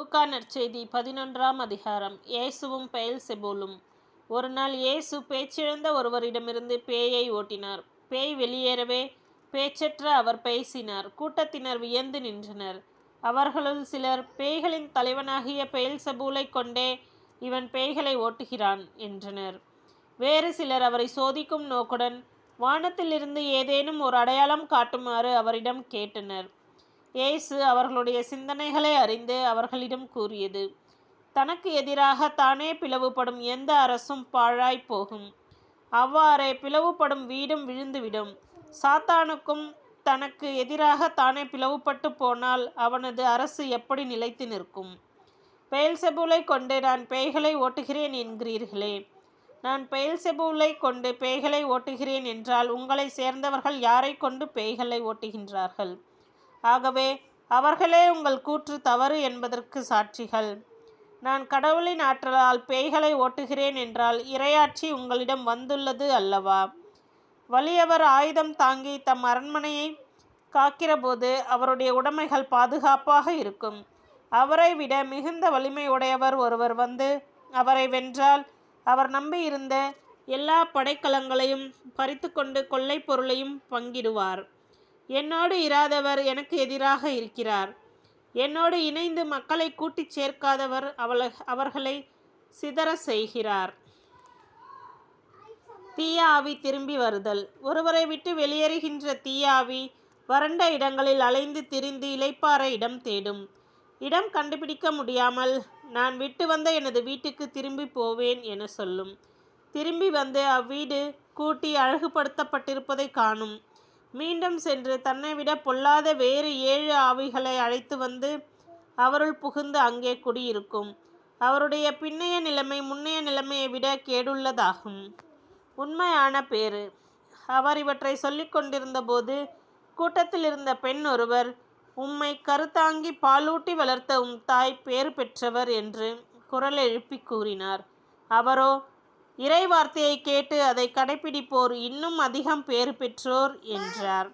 லூக்கா நற்செய்தி 11ஆம் அதிகாரம். இயேசுவும் பெயல்செபூலும். ஒரு நாள் இயேசு பேச்சிழந்த ஒருவரிடமிருந்து பேயை ஓட்டினார். பேய் வெளியேறவே பேச்சற்ற அவர் பேசினார். கூட்டத்தினர் வியந்து நின்றனர். அவர்களுள் சிலர், பேய்களின் தலைவனாகிய பெயல்செபூலைக் கொண்டே இவன் பேய்களை ஓட்டுகிறான் என்றனர். வேறு சிலர் அவரை சோதிக்கும் நோக்குடன் வானத்திலிருந்து ஏதேனும் ஒரு அடையாளம் காட்டுமாறு அவரிடம் கேட்டனர். இயேசு அவர்களுடைய சிந்தனைகளை அறிந்து அவர்களிடம் கூறியது: தனக்கு எதிராக தானே பிளவுபடும் எந்த அரசும் பாழாய்ப் போகும். அவ்வாறே பிளவுபடும் வீடும் விழுந்துவிடும். சாத்தானுக்கும் தனக்கு எதிராக தானே பிளவுபட்டு போனால் அவனது அரசு எப்படி நிலைத்து நிற்கும்? பெயல்செபூலை கொண்டு நான் பேய்களை ஓட்டுகிறேன் என்கிறீர்களே. நான் பெயல்செபூலை கொண்டு பேய்களை ஓட்டுகிறேன் என்றால் உங்களை சேர்ந்தவர்கள் யாரை கொண்டு பேய்களை ஓட்டுகின்றார்கள்? ஆகவே அவர்களே உங்கள் கூற்று தவறு என்பதற்கு சாட்சிகள். நான் கடவுளின் ஆற்றலால் பேய்களை ஓட்டுகிறேன் என்றால் இறையாட்சி உங்களிடம் வந்துள்ளது அல்லவா? வலியவர் ஆயுதம் தாங்கி தம் அரண்மனையை காக்கிறபோது அவருடைய உடைமைகள் பாதுகாப்பாக இருக்கும். அவரை விட மிகுந்த வலிமையுடையவர் ஒருவர் வந்து அவரை வென்றால் அவர் நம்பியிருந்த எல்லா படைக்கலங்களையும் பறித்து கொண்டு கொள்ளை பொருளையும் பங்கிடுவார். என்னோடு இராதவர் எனக்கு எதிராக இருக்கிறார். என்னோடு இணைந்து மக்களை கூட்டிச் சேர்க்காதவர் அவர்களை சிதற செய்கிறார். தீய ஆவி திரும்பி வருதல். ஒருவரை விட்டு வெளியேறுகின்ற தீய ஆவி வறண்ட இடங்களில் அலைந்து திரிந்து இளைப்பாற இடம் தேடும். இடம் கண்டுபிடிக்க முடியாமல் நான் விட்டு வந்த எனது வீட்டுக்கு திரும்பி போவேன் என சொல்லும். திரும்பி வந்து அவ்வீடு கூட்டி அழகுபடுத்தப்பட்டிருப்பதை காணும். மீண்டும் சென்று தன்னை விட பொல்லாத வேறு 7 ஆவிகளை அழைத்து வந்து அவருள் புகுந்து அங்கே குடியிருக்கும். அவருடைய பின்னைய நிலைமை முன்னைய நிலைமையை விட கேடுள்ளதாகும். உண்மையான பேறு. அவர் இவற்றை சொல்லிக் கொண்டிருந்த போது கூட்டத்தில் இருந்த பெண் ஒருவர், உம்மை கருத்தாங்கி பாலூட்டி வளர்த்த உம் தாய் பேறு பெற்றவர் என்று குரல் எழுப்பி கூறினார். அவரோ, இறை வார்த்தையை கேட்டு அதை கடைப்பிடிப்போர் இன்னும் அதிகம் பேறு பெற்றோர் என்றார்.